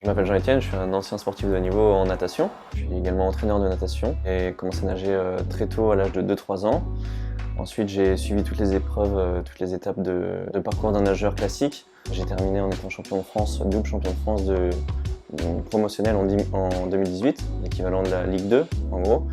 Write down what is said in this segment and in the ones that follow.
Je m'appelle Jean-Étienne, je suis un ancien sportif de haut niveau en natation. Je suis également entraîneur de natation et commencé à nager très tôt à l'âge de 2-3 ans. Ensuite, j'ai suivi toutes les épreuves, toutes les étapes de parcours d'un nageur classique. J'ai terminé en étant champion de France, double champion de France de promotionnel en 2018, l'équivalent de la Ligue 2 en gros.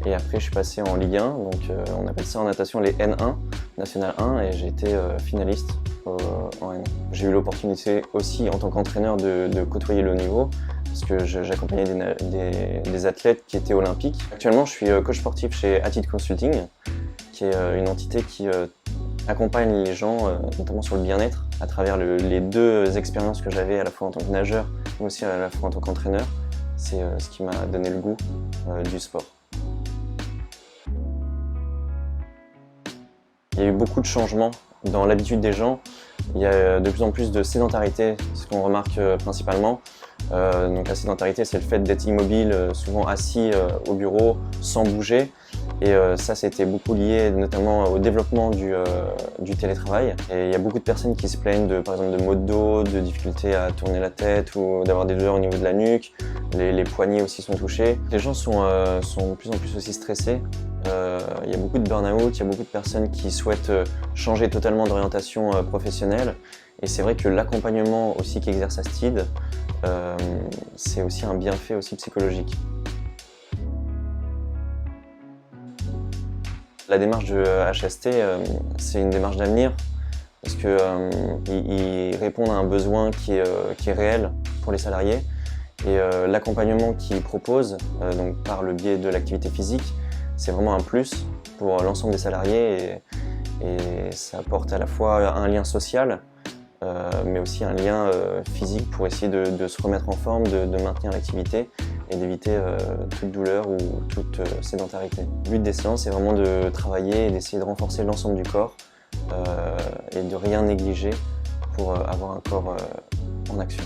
Et après, je suis passé en Ligue 1, donc on appelle ça en natation les N1, National 1, et j'ai été finaliste en N1. J'ai eu l'opportunité aussi en tant qu'entraîneur de côtoyer le haut niveau, parce que j'accompagnais des athlètes qui étaient olympiques. Actuellement, je suis coach sportif chez Attitude Consulting, qui est une entité qui accompagne les gens, notamment sur le bien-être, à travers les deux expériences que j'avais à la fois en tant que nageur, mais aussi à la fois en tant qu'entraîneur. C'est ce qui m'a donné le goût du sport. Il y a eu beaucoup de changements dans l'habitude des gens. Il y a de plus en plus de sédentarité, ce qu'on remarque principalement. Donc la sédentarité, c'est le fait d'être immobile, souvent assis au bureau, sans bouger. Et ça, c'était beaucoup lié notamment au développement du télétravail. Et il y a beaucoup de personnes qui se plaignent par exemple de maux de dos, de difficultés à tourner la tête ou d'avoir des douleurs au niveau de la nuque. Les poignets aussi sont touchés. Les gens sont de plus en plus aussi stressés. Il y a beaucoup de burn-out, il y a beaucoup de personnes qui souhaitent changer totalement d'orientation professionnelle. Et c'est vrai que l'accompagnement aussi qu'exerce Astide, c'est aussi un bienfait aussi psychologique. La démarche de HST, c'est une démarche d'avenir parce qu'ils répondent à un besoin qui est réel pour les salariés. Et l'accompagnement qu'ils proposent, donc par le biais de l'activité physique, c'est vraiment un plus pour l'ensemble des salariés et ça apporte à la fois un lien social, mais aussi un lien physique pour essayer de se remettre en forme, de maintenir l'activité et d'éviter toute douleur ou toute sédentarité. Le but des séances, c'est vraiment de travailler et d'essayer de renforcer l'ensemble du corps et de rien négliger pour avoir un corps en action.